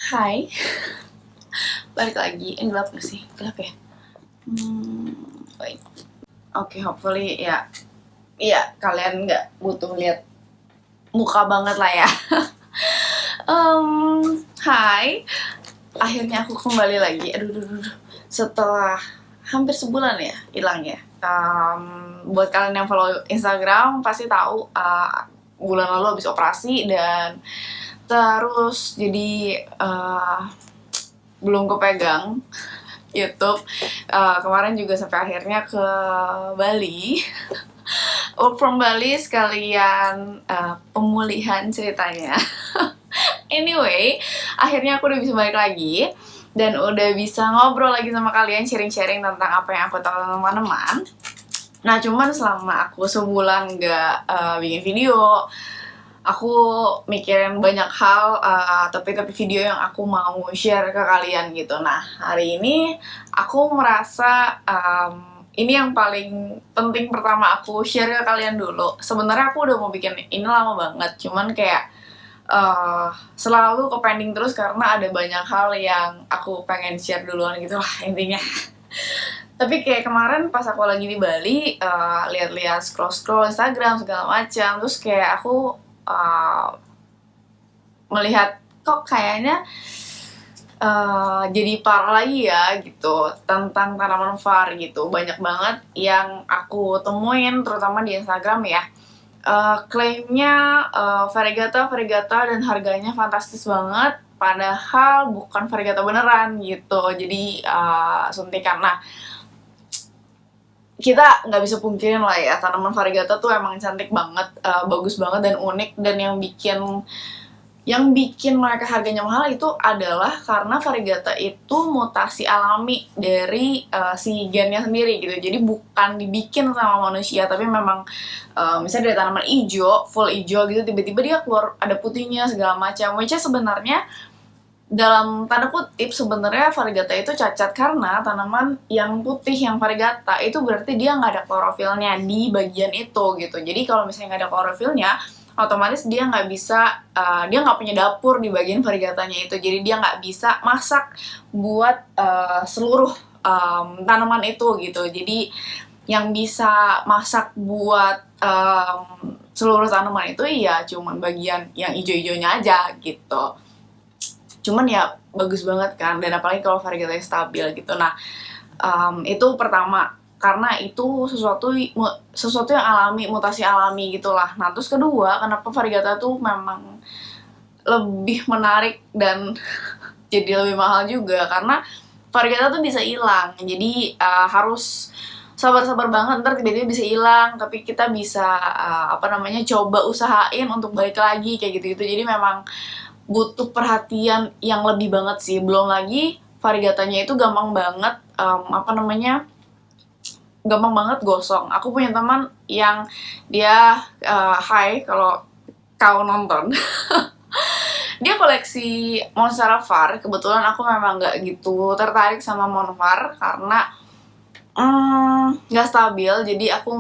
Hai, balik lagi. Gelap gak sih? Gelap ya? Wait. Oke, hopefully ya. Iya, kalian nggak butuh lihat muka banget lah ya. Hai, akhirnya aku kembali lagi. Aduh. Setelah hampir sebulan ya hilang ya. Buat kalian yang follow Instagram pasti tahu bulan lalu habis operasi dan terus jadi belum kepegang YouTube. Kemarin juga sampai akhirnya ke Bali. Work from Bali sekalian pemulihan ceritanya. Anyway, akhirnya aku udah bisa balik lagi dan udah bisa ngobrol lagi sama kalian, sharing-sharing tentang apa yang aku tahu tentang teman-teman. Nah, cuman selama aku sebulan gak bikin video, aku mikirin banyak hal, topik-topik video yang aku mau share ke kalian gitu. Nah, hari ini aku merasa ini yang paling penting pertama aku share ke kalian dulu. Sebenarnya aku udah mau bikin ini lama banget, cuman kayak selalu ke pending terus karena ada banyak hal yang aku pengen share duluan gitu lah intinya. Tapi kayak kemarin pas aku lagi di Bali, lihat-lihat scroll Instagram segala macam, terus kayak aku melihat kok kayaknya jadi parah lagi ya gitu tentang tanaman var gitu. Banyak banget yang aku temuin terutama di Instagram ya. Klaimnya variegata dan harganya fantastis banget, padahal bukan variegata beneran gitu. Jadi suntikan. Nah, kita nggak bisa pungkirin lah ya, tanaman variegata tuh emang cantik banget, bagus banget dan unik, dan yang bikin mereka harganya mahal itu adalah karena variegata itu mutasi alami dari si gennya sendiri gitu. Jadi bukan dibikin sama manusia, tapi memang misalnya dari tanaman hijau, full hijau gitu, tiba-tiba dia keluar ada putihnya segala macam. Which sebenarnya dalam tanda kutip sebenarnya variegata itu cacat karena tanaman yang putih yang variegata itu berarti dia nggak ada klorofilnya di bagian itu gitu. Jadi kalau misalnya nggak ada klorofilnya, otomatis dia nggak bisa, dia nggak punya dapur di bagian variegatanya itu, jadi dia nggak bisa masak buat seluruh tanaman itu gitu. Jadi yang bisa masak buat seluruh tanaman itu ya cuman bagian yang hijau-hijaunya aja gitu. Cuman ya bagus banget kan, dan apalagi kalau variegatanya stabil gitu. Nah, itu pertama, karena itu sesuatu yang alami, mutasi alami gitulah. Nah, terus kedua, kenapa variegata tuh memang lebih menarik dan jadi lebih mahal juga, karena variegata tuh bisa hilang. Jadi harus sabar-sabar banget, ntar tiba-tiba bisa hilang, tapi kita bisa coba usahain untuk balik lagi kayak gitu-gitu. Jadi memang butuh perhatian yang lebih banget sih. Belum lagi variegatanya itu gampang banget gampang banget gosong. Aku punya teman yang dia hai kalau kau nonton. Dia koleksi Monstera var. Kebetulan aku memang nggak gitu tertarik sama Monvar karena nggak stabil. Jadi aku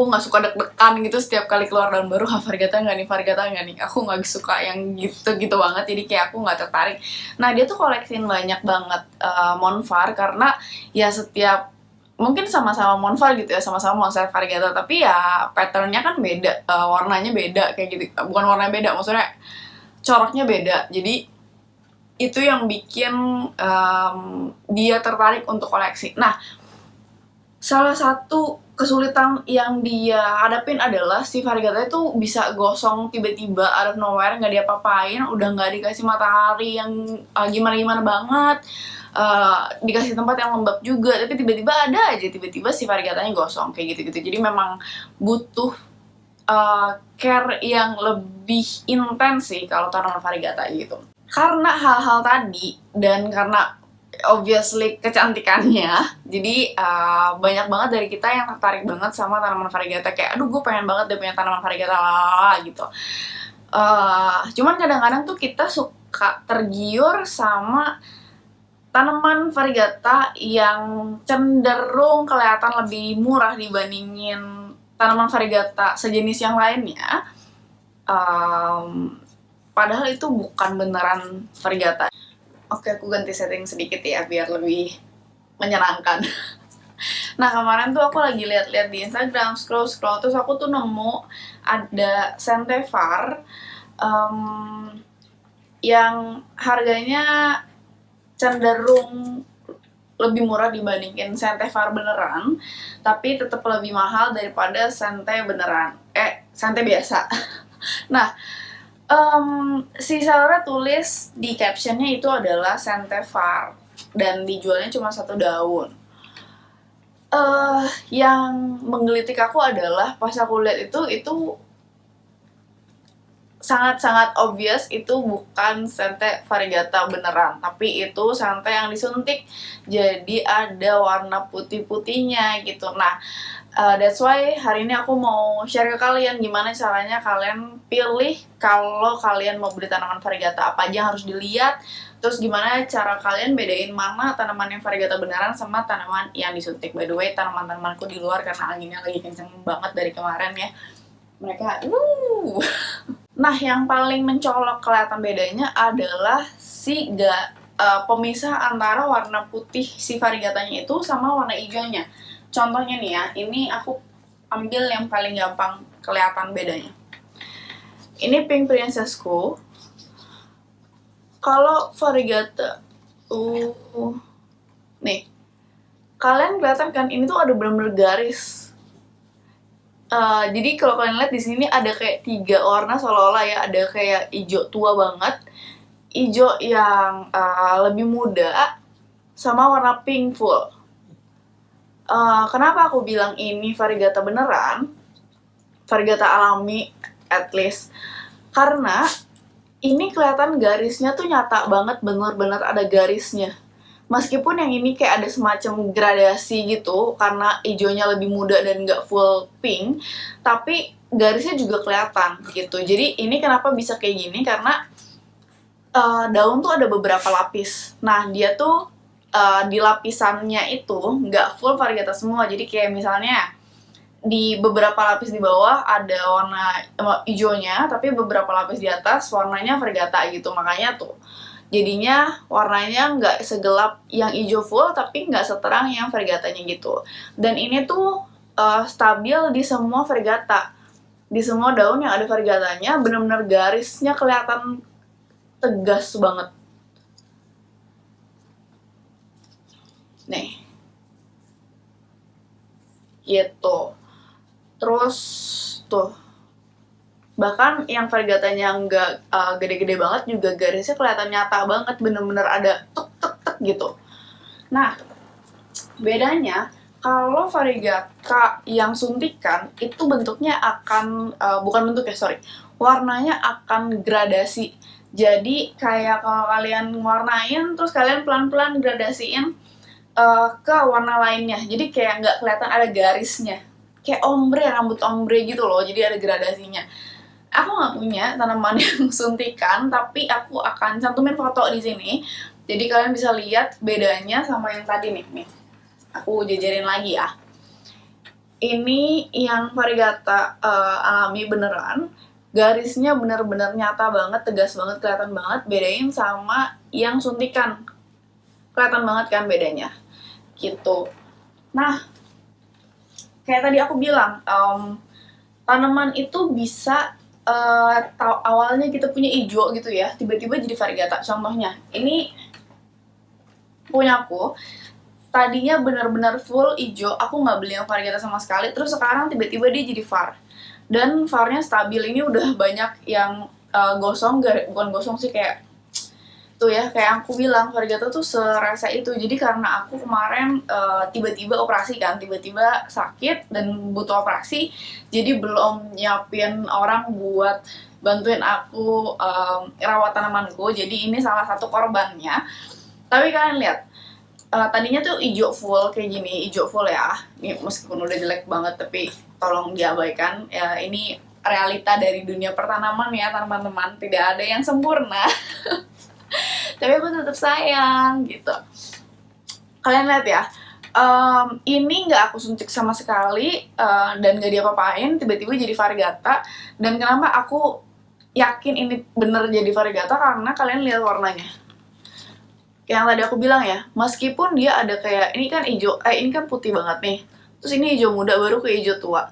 nggak suka deg-degan gitu setiap kali keluar daun baru. Variegata nggak nih. Aku nggak suka yang gitu banget. Jadi kayak aku nggak tertarik. Nah, dia tuh koleksin banyak banget Monvar karena ya setiap mungkin sama-sama Monvar gitu ya, sama-sama Monstera variegata, tapi ya patternnya kan beda, warnanya beda kayak gitu. Bukan warnanya beda, maksudnya coraknya beda. Jadi itu yang bikin dia tertarik untuk koleksi. Nah, salah satu kesulitan yang dia hadapin adalah si variegata itu bisa gosong tiba-tiba out of nowhere, nggak diapa-apain, udah nggak dikasih matahari yang gimana-gimana banget, dikasih tempat yang lembab juga, tapi tiba-tiba si variegatanya gosong kayak gitu-gitu. Jadi memang butuh care yang lebih intens sih kalau tanaman variegata gitu. Karena hal-hal tadi dan karena obviously kecantikannya, jadi banyak banget dari kita yang tertarik banget sama tanaman variegata. Kayak aduh, gue pengen banget deh punya tanaman variegata gitu. Cuman kadang-kadang tuh kita suka tergiur sama tanaman variegata yang cenderung kelihatan lebih murah dibandingin tanaman variegata sejenis yang lainnya. padahal itu bukan beneran varigata. Oke, aku ganti setting sedikit ya biar lebih menyenangkan. Nah, kemarin tuh aku lagi lihat-lihat di Instagram, scroll terus aku tuh nemu ada Centevar yang harganya cenderung lebih murah dibandingin Centevar beneran, tapi tetap lebih mahal daripada Sente biasa. Nah, si sellernya tulis di captionnya itu adalah Centevar dan dijualnya cuma 1 daun. Yang menggelitik aku adalah pas aku lihat itu sangat-sangat obvious itu bukan Sente variegata beneran, tapi itu Sente yang disuntik, jadi ada warna putih-putihnya gitu. Nah, that's why hari ini aku mau share ke kalian gimana caranya kalian pilih kalau kalian mau beli tanaman variegata, apa aja yang harus dilihat, terus gimana cara kalian bedain mana tanaman yang variegata beneran sama tanaman yang disuntik. By the way, tanaman-tanamanku di luar karena anginnya lagi kenceng banget dari kemarin ya. Mereka, Nah, yang paling mencolok kelihatan bedanya adalah pemisah antara warna putih si variegatanya itu sama warna hijaunya. Contohnya nih ya, ini aku ambil yang paling gampang kelihatan bedanya. Ini Pink Princessku. Kalau variegata, nih, kalian kelihatan kan ini tuh ada bener-bener garis. Jadi kalau kalian lihat di sini ada kayak 3 warna seolah-olah ya, ada kayak hijau tua banget, hijau yang lebih muda, sama warna pink full. Kenapa aku bilang ini variegata beneran, variegata alami at least, karena ini kelihatan garisnya tuh nyata banget, bener-bener ada garisnya. Meskipun yang ini kayak ada semacam gradasi gitu, karena hijaunya lebih muda dan nggak full pink, tapi garisnya juga kelihatan gitu. Jadi ini kenapa bisa kayak gini, karena daun tuh ada beberapa lapis. Nah, dia tuh di lapisannya itu nggak full variegata semua. Jadi kayak misalnya di beberapa lapis di bawah ada warna hijaunya, tapi beberapa lapis di atas warnanya variegata gitu. Makanya tuh jadinya warnanya nggak segelap yang hijau full, tapi nggak seterang yang variegatanya gitu. Dan ini tuh stabil di semua variegata. Di semua daun yang ada variegatanya, bener-bener garisnya kelihatan tegas banget. Nih. Gitu. Terus, tuh. Bahkan yang variegatanya nggak gede-gede banget juga garisnya kelihatan nyata banget, bener-bener ada tek-tek-tek gitu. Nah, bedanya kalau variegata yang suntikan itu bentuknya akan bukan bentuknya, warnanya akan gradasi. Jadi kayak kalau kalian warnain terus kalian pelan-pelan gradasiin ke warna lainnya. Jadi kayak nggak kelihatan ada garisnya. Kayak rambut ombre gitu loh. Jadi ada gradasinya. Aku nggak punya tanaman yang suntikan, tapi aku akan cantumin foto di sini. Jadi kalian bisa lihat bedanya sama yang tadi nih. Aku jajarin lagi ya. Ini yang variegata alami beneran. Garisnya bener-bener nyata banget, tegas banget, kelihatan banget. Bedain sama yang suntikan. Kelihatan banget kan bedanya. Gitu. Nah, kayak tadi aku bilang, tanaman itu bisa awalnya kita punya hijau gitu ya, tiba-tiba jadi variegata. Contohnya, ini punya aku, tadinya benar-benar full hijau, aku nggak beli yang variegata sama sekali, terus sekarang tiba-tiba dia jadi var. Dan varnya stabil, ini udah banyak yang gosong, bukan gosong sih, kayak tuh ya, kayak aku bilang, variegata tuh serasa itu. Jadi karena aku kemarin tiba-tiba operasi kan, tiba-tiba sakit dan butuh operasi, jadi belum nyiapin orang buat bantuin aku rawat tanamanku. Jadi ini salah satu korbannya. Tapi kalian lihat, tadinya tuh hijau full kayak gini, hijau full ya. Ini meskipun udah jelek banget, tapi tolong diabaikan. Ya, ini realita dari dunia pertanaman ya teman-teman. Tidak ada yang sempurna. Tapi aku tetap sayang gitu. Kalian lihat ya, ini nggak aku suntik sama sekali dan nggak diapa-apain, tiba-tiba jadi variegata. Dan kenapa aku yakin ini bener jadi variegata karena kalian lihat warnanya. Yang tadi aku bilang ya, meskipun dia ada kayak ini kan hijau, ini kan putih banget nih, terus ini hijau muda baru ke hijau tua.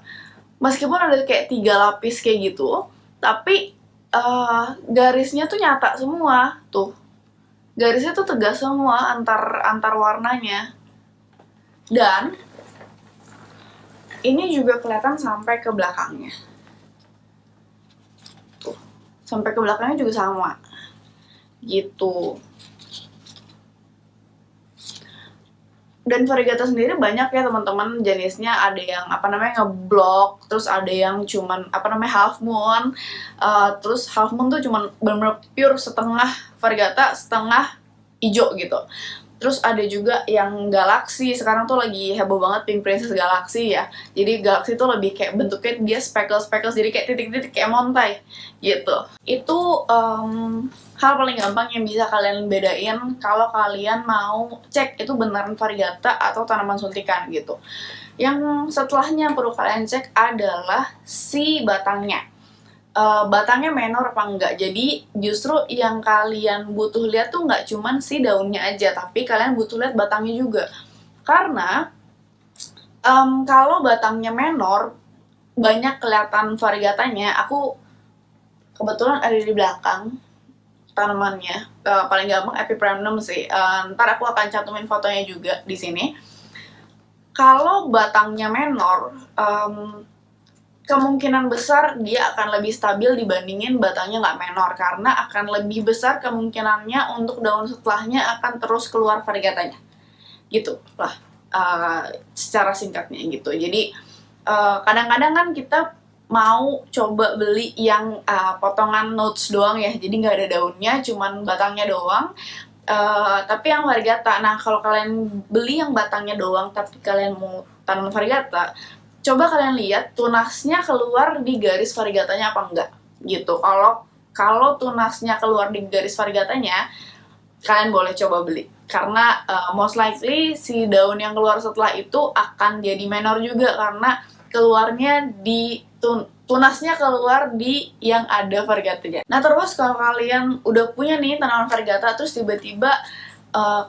Meskipun ada kayak 3 lapis kayak gitu, tapi garisnya tuh nyata semua tuh. Garisnya tuh tegas semua antar warnanya. Dan ini juga kelihatan sampai ke belakangnya. Tuh, sampai ke belakangnya juga sama. Gitu. Dan variegata sendiri banyak ya teman-teman jenisnya, ada yang ngeblok, terus ada yang cuman half moon, terus half moon tuh cuman bener-bener pure setengah variegata setengah hijau gitu. Terus ada juga yang galaksi, sekarang tuh lagi heboh banget Pink Princess Galaxy ya. Jadi galaksi tuh lebih kayak bentuknya dia speckles, jadi kayak titik-titik kayak montai gitu. Itu hal paling gampang yang bisa kalian bedain kalau kalian mau cek itu beneran variegata atau tanaman suntikan gitu. Yang setelahnya perlu kalian cek adalah si batangnya. Batangnya menor apa enggak. Jadi justru yang kalian butuh lihat tuh nggak cuman si daunnya aja, tapi kalian butuh lihat batangnya juga. Karena kalau batangnya menor, banyak kelihatan variegatanya. Aku kebetulan ada di belakang tanamannya. Paling gampang Epipremnum sih. Ntar aku akan cantumin fotonya juga di sini. Kalau batangnya menor, kemungkinan besar dia akan lebih stabil dibandingin batangnya nggak menor, karena akan lebih besar kemungkinannya untuk daun setelahnya akan terus keluar variegatanya gitu lah, secara singkatnya gitu. Jadi kadang-kadang kan kita mau coba beli yang potongan notes doang ya, jadi nggak ada daunnya, cuman batangnya doang. Tapi yang variegata, nah kalau kalian beli yang batangnya doang tapi kalian mau tanam variegata, coba kalian lihat tunasnya keluar di garis variegatanya apa enggak gitu. Kalau tunasnya keluar di garis variegatanya, kalian boleh coba beli, karena most likely si daun yang keluar setelah itu akan jadi menor juga, karena keluarnya di tunasnya keluar di yang ada variegatanya. Nah terus kalau kalian udah punya nih tanaman variegata, terus tiba-tiba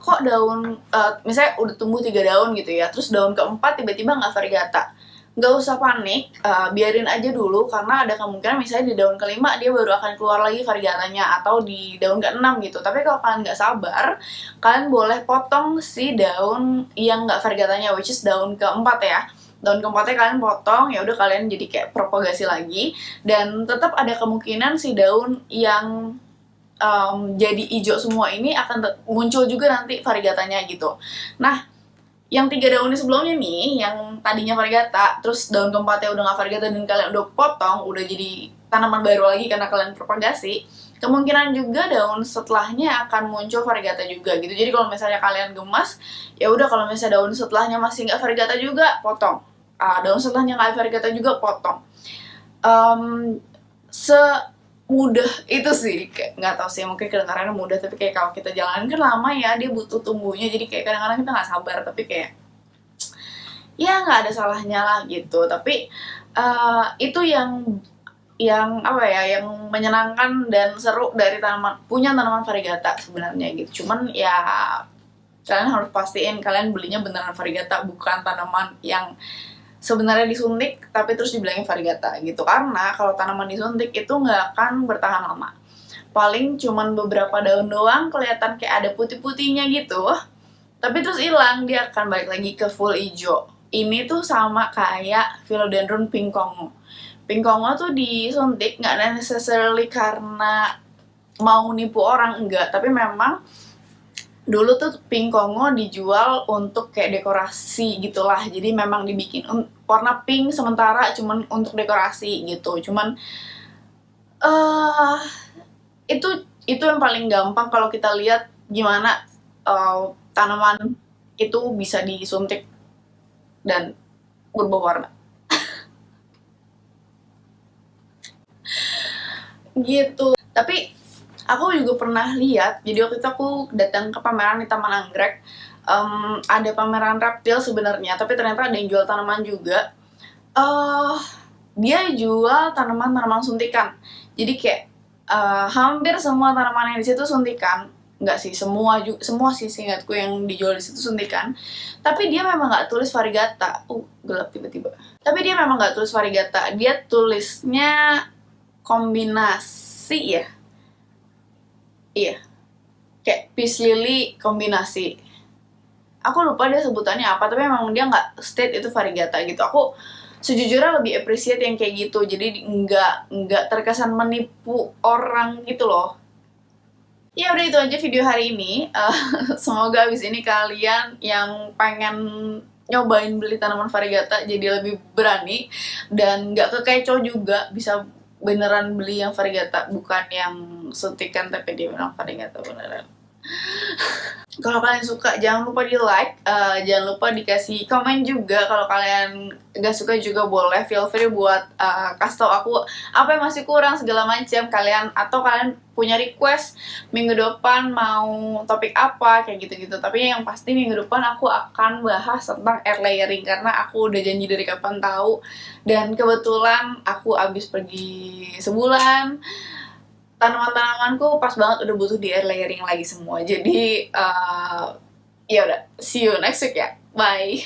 kok daun misalnya udah tumbuh 3 daun gitu ya, terus daun keempat tiba-tiba nggak variegata, nggak usah panik, biarin aja dulu, karena ada kemungkinan misalnya di daun kelima dia baru akan keluar lagi variegatanya, atau di daun ke-6 gitu. Tapi kalau kalian nggak sabar, kalian boleh potong si daun yang nggak variegatanya, which is daun keempat ya. Daun keempatnya kalian potong, ya udah kalian jadi kayak propagasi lagi, dan tetap ada kemungkinan si daun yang jadi hijau semua ini akan muncul juga nanti variegatanya gitu. Nah, yang 3 daunnya sebelumnya nih, yang tadinya variegata, terus daun keempatnya udah nggak variegata dan kalian udah potong, udah jadi tanaman baru lagi karena kalian propagasi, kemungkinan juga daun setelahnya akan muncul variegata juga gitu. Jadi kalau misalnya kalian gemas, ya udah, kalau misalnya daun setelahnya masih nggak variegata juga, potong. Daun setelahnya nggak variegata juga, potong. Semudah itu sih, kayak nggak tahu sih, mungkin kedengarannya mudah, tapi kayak kalau kita jalan kan lama ya, dia butuh tumbuhnya, jadi kayak kadang-kadang kita nggak sabar, tapi kayak ya nggak ada salahnya lah gitu. Tapi itu yang yang menyenangkan dan seru dari punya tanaman variegata sebenarnya gitu. Cuman ya kalian harus pastiin kalian belinya beneran variegata, bukan tanaman yang sebenarnya disuntik tapi terus dibilangin variegata gitu. Karena kalau tanaman disuntik itu nggak akan bertahan lama, paling cuman beberapa daun doang kelihatan kayak ada putih-putihnya gitu, tapi terus hilang, dia akan balik lagi ke full hijau. Ini tuh sama kayak Philodendron Pink Congo. Pink Congo tuh disuntik nggak necessarily karena mau nipu orang, enggak, tapi memang dulu tuh Pink Congo dijual untuk kayak dekorasi gitulah. Jadi memang dibikin warna pink sementara cuman untuk dekorasi gitu. Cuman itu yang paling gampang kalau kita lihat gimana tanaman itu bisa disuntik dan berubah warna. Gitu. Tapi aku juga pernah lihat, jadi waktu itu aku datang ke pameran di Taman Anggrek. Ada pameran reptil sebenarnya, tapi ternyata ada yang jual tanaman juga. Dia jual tanaman-tanaman suntikan. Jadi kayak hampir semua tanaman yang di situ suntikan. Nggak sih, semua sih seingatku yang dijual di situ suntikan. Tapi dia memang nggak tulis variegata. Gelap tiba-tiba. Tapi dia memang nggak tulis variegata. Dia tulisnya kombinasi ya. Iya. Kayak peace lily kombinasi. Aku lupa dia sebutannya apa, tapi memang dia nggak state itu variegata gitu. Aku sejujurnya lebih appreciate yang kayak gitu, jadi nggak terkesan menipu orang gitu loh. Ya udah, itu aja video hari ini. Semoga abis ini kalian yang pengen nyobain beli tanaman variegata jadi lebih berani dan nggak kekecoh juga, bisa beneran beli yang variegata, bukan yang suntikan tapi dia bilang variegata beneran. Kalau kalian suka jangan lupa di like, jangan lupa dikasih komen juga. Kalau kalian gak suka juga boleh feel free buat kasih tau aku apa yang masih kurang segala macam kalian, atau kalian punya request minggu depan mau topik apa kayak gitu-gitu. Tapi yang pasti minggu depan aku akan bahas tentang air layering karena aku udah janji dari kapan tahu, dan kebetulan aku abis pergi sebulan. Tanaman-tanamanku pas banget udah butuh di air layering lagi semua. Jadi ya udah, see you next week ya. Bye.